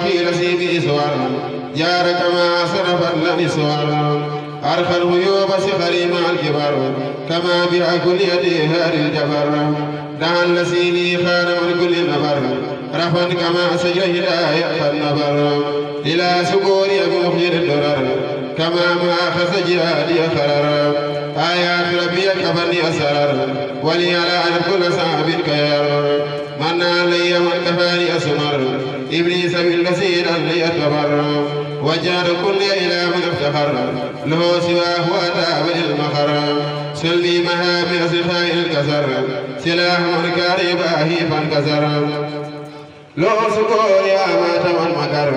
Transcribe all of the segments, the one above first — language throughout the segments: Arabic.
في نسيبي سوار جار كما صرف لني سوار أرخى الغيوب سخري مع الكبر كما بها كل يدي هار الجبر دعا لسيني خان من كل نبر رفا كما سجره لا يأخذ نبر إلى سكور يبوخير الدرر كما ما أخذ جهادي خرر آيات ربي كفني أسرر ولي على أن كل صعب كير من علي من كفاني أسمر إبليس بالكثير لي أتبر وجعل كل إلى من افتخر له سواه وأتى بالمخر سلي مهابر سخاء الكسر سلاح من كارباه فانكسر لو سكور يا مات والمكر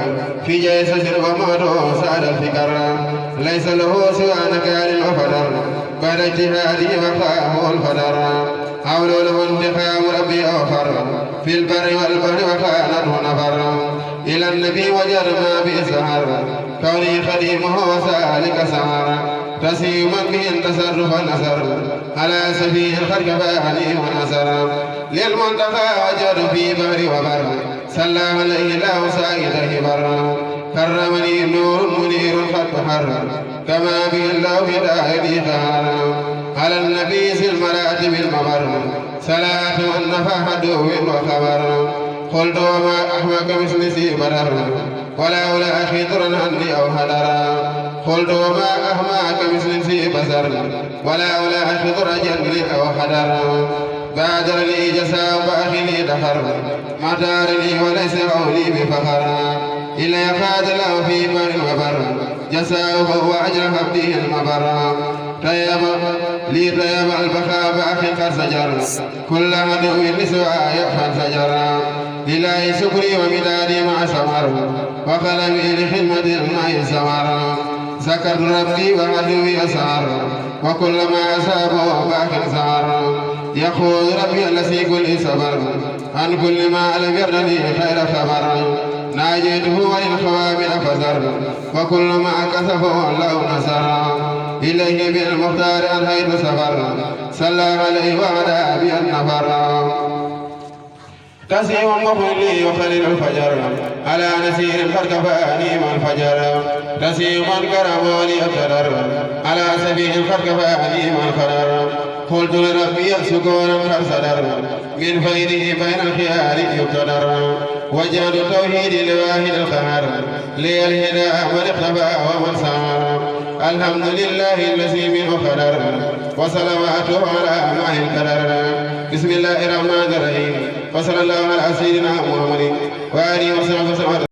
في جيس سر وماتو سعد الفكر ليس له سوى نكال وفدر بعد اجتهادي وفاه الفدر حول له انتقام ربي أوفر في البر والبحر وكانته نفر إلى النبي وجر ما بإسهر كوني خديمه وسالك سهر تسيما به انتصر فنصر على سفيه الخلق فاني ونصر للمنتقى وجر في بحر وبر صلى عليه الله سائده بر كرمني نور منير قد بحر كما به الله هدايتي خار على النبي ذي المراتب المبر صلاة والنفى عدو وخبر قلت وما أحمق مثل ذي برر ولا أولى خضرا عني أو هدرا قلت وما أحمق مثل ذي بصر ولا أولى خضر جنبي أو هدرا بادرني جساء وأخني دخر مدارني وليس قولي بفخر إلا يفاد له في بر وبر جساؤه وأجر عبده المبر طيب لي طيب البخاء بأخ قد سجر كل عدو لسوى يفعل سجر لله شكري ومدادي مع سمر وقلمي لخدمة الماء سمر سكر ربي وعدوي أسعر وكلما أصابه باك سعر يقول ربي الذي كل صبر عن كل ما لم يرني خير خبر ناجيته وللخوابر فزر وكل ما كسبه الله نصر إليه بالمختار الخير سفر صلى عليه وعلى أبي النفر تسيم مخلي وخليل الفجر على نسير الخلق فاني والفجر تسيم كرموني التدر على سبيل الخلق فاني والخدر قلت لربي سكونا قد صدر من فيده بين الخيار يقتدر وجعل التوحيد لواحد القهر لي الهدى من اختفى ومن سمر الحمد لله الذي منه خدر وصلواته على ماء القدر بسم الله الرحمن الرحيم وصلى الله على سيدنا محمد وآله وصحبه وسلم.